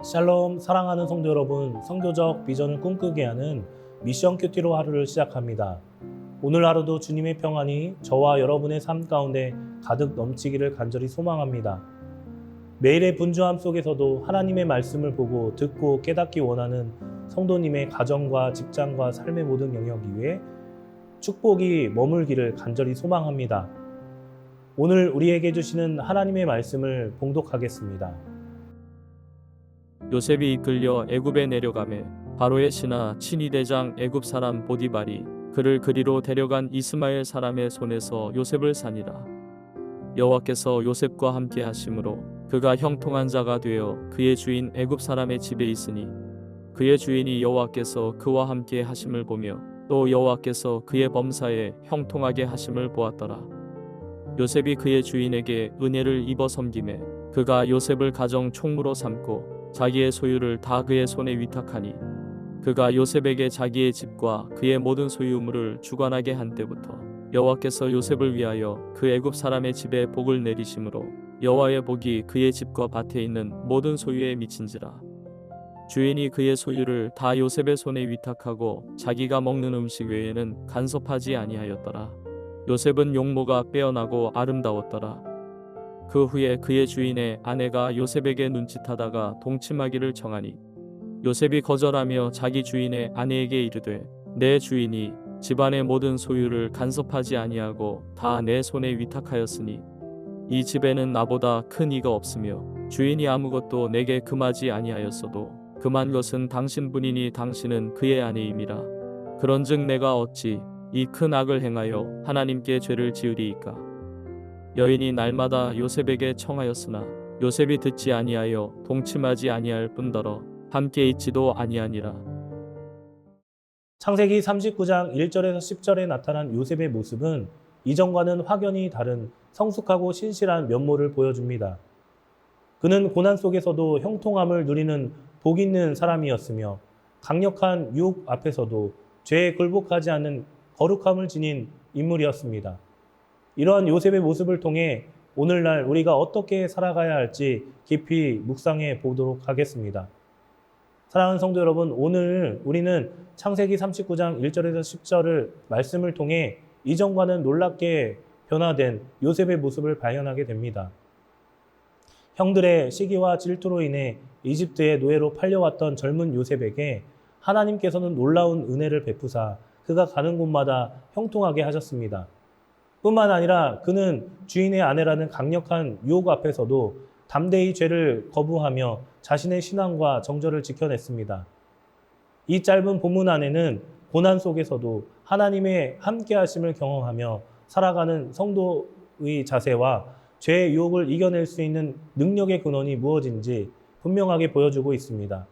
샬롬, 사랑하는 성도 여러분, 성교적 비전을 꿈꾸게 하는 미션 큐티로 하루를 시작합니다. 오늘 하루도 주님의 평안이 저와 여러분의 삶 가운데 가득 넘치기를 간절히 소망합니다. 매일의 분주함 속에서도 하나님의 말씀을 보고 듣고 깨닫기 원하는 성도님의 가정과 직장과 삶의 모든 영역 위에 축복이 머물기를 간절히 소망합니다. 오늘 우리에게 주시는 하나님의 말씀을 봉독하겠습니다. 요셉이 이끌려 애굽에 내려가매 바로의 신하 친위대장 애굽 사람 보디발이 그를 그리로 데려간 이스마엘 사람의 손에서 요셉을 산이라. 여호와께서 요셉과 함께 하심으로 그가 형통한 자가 되어 그의 주인 애굽 사람의 집에 있으니 그의 주인이 여호와께서 그와 함께 하심을 보며 또 여호와께서 그의 범사에 형통하게 하심을 보았더라. 요셉이 그의 주인에게 은혜를 입어 섬김에 그가 요셉을 가정 총무로 삼고 자기의 소유를 다 그의 손에 위탁하니 그가 요셉에게 자기의 집과 그의 모든 소유물을 주관하게 한 때부터 여호와께서 요셉을 위하여 그 애굽 사람의 집에 복을 내리심으로 여호와의 복이 그의 집과 밭에 있는 모든 소유에 미친지라. 주인이 그의 소유를 다 요셉의 손에 위탁하고 자기가 먹는 음식 외에는 간섭하지 아니하였더라. 요셉은 용모가 빼어나고 아름다웠더라. 그 후에 그의 주인의 아내가 요셉에게 눈짓하다가 동침하기를 정하니 요셉이 거절하며 자기 주인의 아내에게 이르되 내 주인이 집안의 모든 소유를 간섭하지 아니하고 다 내 손에 위탁하였으니 이 집에는 나보다 큰 이가 없으며 주인이 아무것도 내게 금하지 아니하였어도 금한 것은 당신뿐이니 당신은 그의 아내임이라. 그런즉 내가 어찌 이 큰 악을 행하여 하나님께 죄를 지으리이까. 여인이 날마다 요셉에게 청하였으나 요셉이 듣지 아니하여 동침하지 아니할 뿐더러 함께 있지도 아니하니라. 창세기 39장 1절에서 10절에 나타난 요셉의 모습은 이전과는 확연히 다른 성숙하고 신실한 면모를 보여줍니다. 그는 고난 속에서도 형통함을 누리는 복 있는 사람이었으며 강력한 유혹 앞에서도 죄에 굴복하지 않는 거룩함을 지닌 인물이었습니다. 이러한 요셉의 모습을 통해 오늘날 우리가 어떻게 살아가야 할지 깊이 묵상해 보도록 하겠습니다. 사랑하는 성도 여러분, 오늘 우리는 창세기 39장 1절에서 10절을 말씀을 통해 이전과는 놀랍게 변화된 요셉의 모습을 발견하게 됩니다. 형들의 시기와 질투로 인해 이집트의 노예로 팔려왔던 젊은 요셉에게 하나님께서는 놀라운 은혜를 베푸사 그가 가는 곳마다 형통하게 하셨습니다. 뿐만 아니라 그는 주인의 아내라는 강력한 유혹 앞에서도 담대히 죄를 거부하며 자신의 신앙과 정절을 지켜냈습니다. 이 짧은 본문 안에는 고난 속에서도 하나님의 함께하심을 경험하며 살아가는 성도의 자세와 죄의 유혹을 이겨낼 수 있는 능력의 근원이 무엇인지 분명하게 보여주고 있습니다.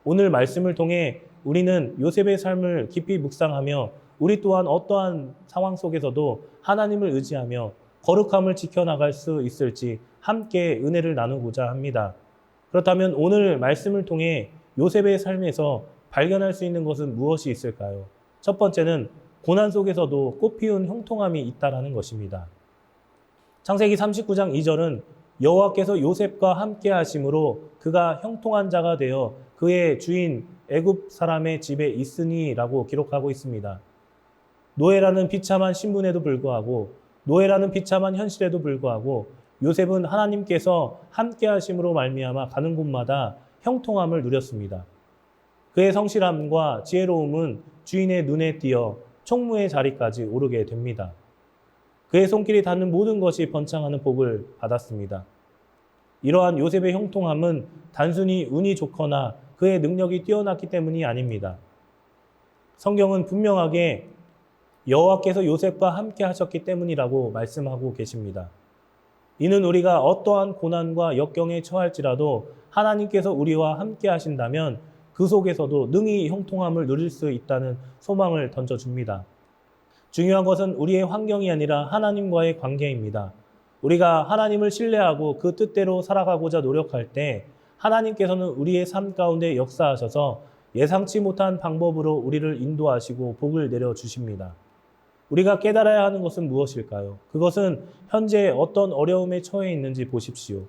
오늘 말씀을 통해 우리는 요셉의 삶을 깊이 묵상하며 우리 또한 어떠한 상황 속에서도 하나님을 의지하며 거룩함을 지켜나갈 수 있을지 함께 은혜를 나누고자 합니다. 그렇다면 오늘 말씀을 통해 요셉의 삶에서 발견할 수 있는 것은 무엇이 있을까요? 첫 번째는 고난 속에서도 꽃피운 형통함이 있다는 것입니다. 창세기 39장 2절은 여호와께서 요셉과 함께 하심으로 그가 형통한 자가 되어 그의 주인 애굽 사람의 집에 있으니 라고 기록하고 있습니다. 노예라는 비참한 신분에도 불구하고 노예라는 비참한 현실에도 불구하고 요셉은 하나님께서 함께 하심으로 말미암아 가는 곳마다 형통함을 누렸습니다. 그의 성실함과 지혜로움은 주인의 눈에 띄어 총무의 자리까지 오르게 됩니다. 그의 손길이 닿는 모든 것이 번창하는 복을 받았습니다. 이러한 요셉의 형통함은 단순히 운이 좋거나 그의 능력이 뛰어났기 때문이 아닙니다. 성경은 분명하게 여호와께서 요셉과 함께 하셨기 때문이라고 말씀하고 계십니다. 이는 우리가 어떠한 고난과 역경에 처할지라도 하나님께서 우리와 함께 하신다면 그 속에서도 능히 형통함을 누릴 수 있다는 소망을 던져줍니다. 중요한 것은 우리의 환경이 아니라 하나님과의 관계입니다. 우리가 하나님을 신뢰하고 그 뜻대로 살아가고자 노력할 때 하나님께서는 우리의 삶 가운데 역사하셔서 예상치 못한 방법으로 우리를 인도하시고 복을 내려 주십니다. 우리가 깨달아야 하는 것은 무엇일까요? 그것은 현재 어떤 어려움에 처해 있는지 보십시오.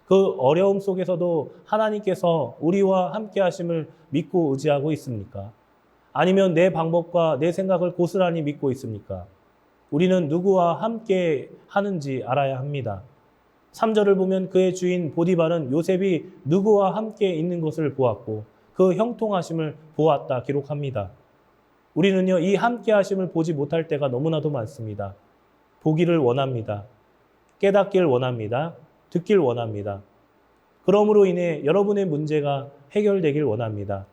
그 어려움 속에서도 하나님께서 우리와 함께 하심을 믿고 의지하고 있습니까? 아니면 내 방법과 내 생각을 고스란히 믿고 있습니까? 우리는 누구와 함께 하는지 알아야 합니다. 3절을 보면 그의 주인 보디발은 요셉이 누구와 함께 있는 것을 보았고 그 형통하심을 보았다 기록합니다. 우리는요, 이 함께 하심을 보지 못할 때가 너무나도 많습니다. 보기를 원합니다. 깨닫길 원합니다. 듣길 원합니다. 그러므로 인해 여러분의 문제가 해결되길 원합니다.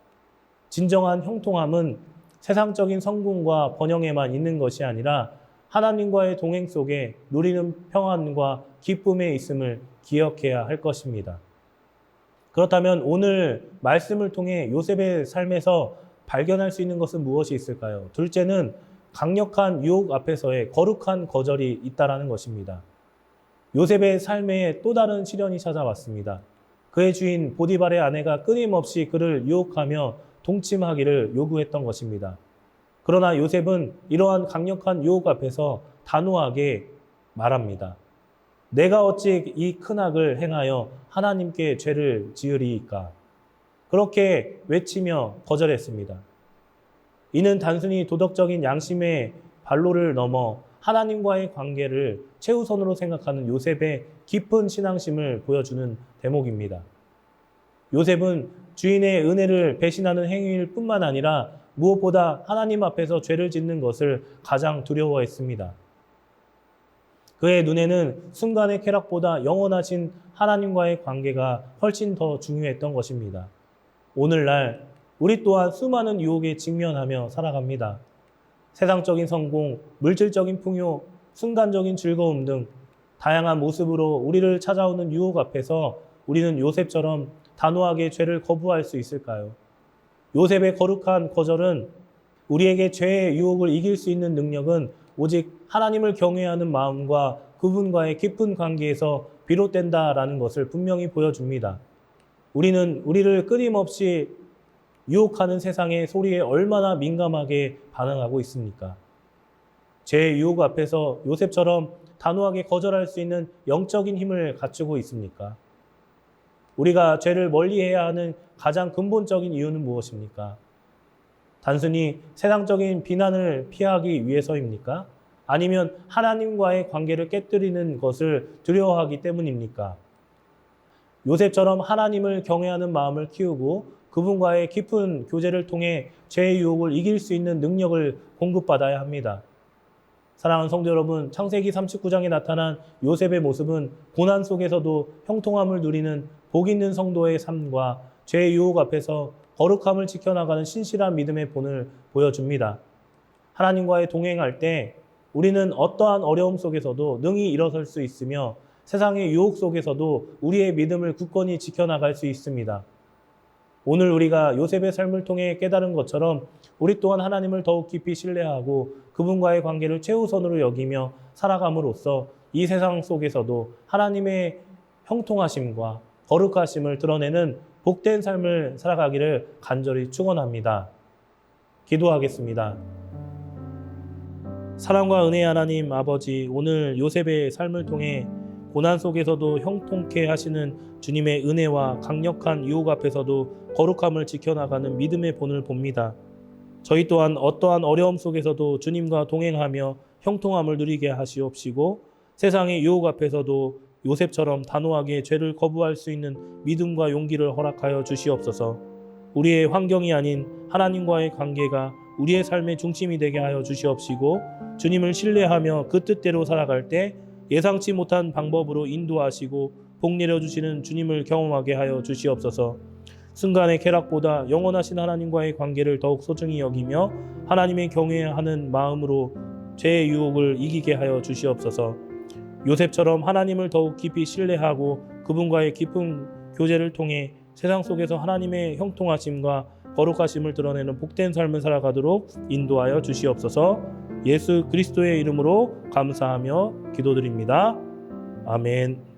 진정한 형통함은 세상적인 성공과 번영에만 있는 것이 아니라 하나님과의 동행 속에 누리는 평안과 기쁨에 있음을 기억해야 할 것입니다. 그렇다면 오늘 말씀을 통해 요셉의 삶에서 발견할 수 있는 것은 무엇이 있을까요? 둘째는 강력한 유혹 앞에서의 거룩한 거절이 있다라는 것입니다. 요셉의 삶에 또 다른 시련이 찾아왔습니다. 그의 주인 보디발의 아내가 끊임없이 그를 유혹하며 동침하기를 요구했던 것입니다. 그러나 요셉은 이러한 강력한 유혹 앞에서 단호하게 말합니다. 내가 어찌 이 큰 악을 행하여 하나님께 죄를 지으리이까? 그렇게 외치며 거절했습니다. 이는 단순히 도덕적인 양심의 발로를 넘어 하나님과의 관계를 최우선으로 생각하는 요셉의 깊은 신앙심을 보여주는 대목입니다. 요셉은 주인의 은혜를 배신하는 행위일 뿐만 아니라 무엇보다 하나님 앞에서 죄를 짓는 것을 가장 두려워했습니다. 그의 눈에는 순간의 쾌락보다 영원하신 하나님과의 관계가 훨씬 더 중요했던 것입니다. 오늘날 우리 또한 수많은 유혹에 직면하며 살아갑니다. 세상적인 성공, 물질적인 풍요, 순간적인 즐거움 등 다양한 모습으로 우리를 찾아오는 유혹 앞에서 우리는 요셉처럼 단호하게 죄를 거부할 수 있을까요? 요셉의 거룩한 거절은 우리에게 죄의 유혹을 이길 수 있는 능력은 오직 하나님을 경외하는 마음과 그분과의 깊은 관계에서 비롯된다라는 것을 분명히 보여줍니다. 우리는 우리를 끊임없이 유혹하는 세상의 소리에 얼마나 민감하게 반응하고 있습니까? 죄의 유혹 앞에서 요셉처럼 단호하게 거절할 수 있는 영적인 힘을 갖추고 있습니까? 우리가 죄를 멀리해야 하는 가장 근본적인 이유는 무엇입니까? 단순히 세상적인 비난을 피하기 위해서입니까? 아니면 하나님과의 관계를 깨뜨리는 것을 두려워하기 때문입니까? 요셉처럼 하나님을 경외하는 마음을 키우고 그분과의 깊은 교제를 통해 죄의 유혹을 이길 수 있는 능력을 공급받아야 합니다. 사랑하는 성도 여러분, 창세기 39장에 나타난 요셉의 모습은 고난 속에서도 형통함을 누리는 복 있는 성도의 삶과 죄의 유혹 앞에서 거룩함을 지켜나가는 신실한 믿음의 본을 보여줍니다. 하나님과의 동행할 때 우리는 어떠한 어려움 속에서도 능히 일어설 수 있으며 세상의 유혹 속에서도 우리의 믿음을 굳건히 지켜나갈 수 있습니다. 오늘 우리가 요셉의 삶을 통해 깨달은 것처럼 우리 또한 하나님을 더욱 깊이 신뢰하고 그분과의 관계를 최우선으로 여기며 살아감으로써 이 세상 속에서도 하나님의 형통하심과 거룩하심을 드러내는 복된 삶을 살아가기를 간절히 축원합니다. 기도하겠습니다. 사랑과 은혜의 하나님 아버지, 오늘 요셉의 삶을 통해 고난 속에서도 형통케 하시는 주님의 은혜와 강력한 유혹 앞에서도 거룩함을 지켜나가는 믿음의 본을 봅니다. 저희 또한 어떠한 어려움 속에서도 주님과 동행하며 형통함을 누리게 하시옵시고 세상의 유혹 앞에서도 요셉처럼 단호하게 죄를 거부할 수 있는 믿음과 용기를 허락하여 주시옵소서. 우리의 환경이 아닌 하나님과의 관계가 우리의 삶의 중심이 되게 하여 주시옵시고 주님을 신뢰하며 그 뜻대로 살아갈 때 예상치 못한 방법으로 인도하시고 복 내려주시는 주님을 경험하게 하여 주시옵소서. 순간의 쾌락보다 영원하신 하나님과의 관계를 더욱 소중히 여기며 하나님의 경외하는 마음으로 죄의 유혹을 이기게 하여 주시옵소서. 요셉처럼 하나님을 더욱 깊이 신뢰하고 그분과의 깊은 교제를 통해 세상 속에서 하나님의 형통하심과 거룩하심을 드러내는 복된 삶을 살아가도록 인도하여 주시옵소서. 예수 그리스도의 이름으로 감사하며 기도드립니다. 아멘.